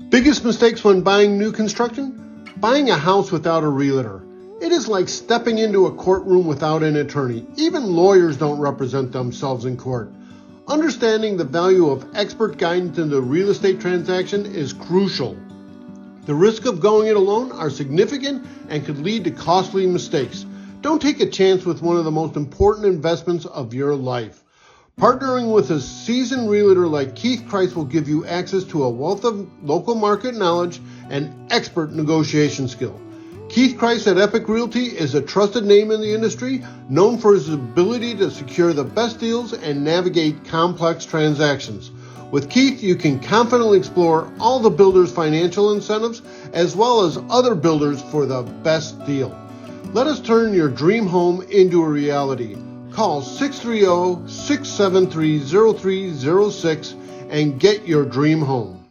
Biggest mistakes when buying new construction? Buying a house without a realtor. It is like stepping into a courtroom without an attorney. Even lawyers don't represent themselves in court. Understanding the value of expert guidance in the real estate transaction is crucial. The risk of going it alone are significant and could lead to costly mistakes. Don't take a chance with one of the most important investments of your life. Partnering with a seasoned realtor like Keith Christ will give you access to a wealth of local market knowledge and expert negotiation skill. Keith Christ at Epic Realty is a trusted name in the industry, known for his ability to secure the best deals and navigate complex transactions. With Keith, you can confidently explore all the builders' financial incentives as well as other builders for the best deal. Let us turn your dream home into a reality. Call 630-673-0306 and get your dream home.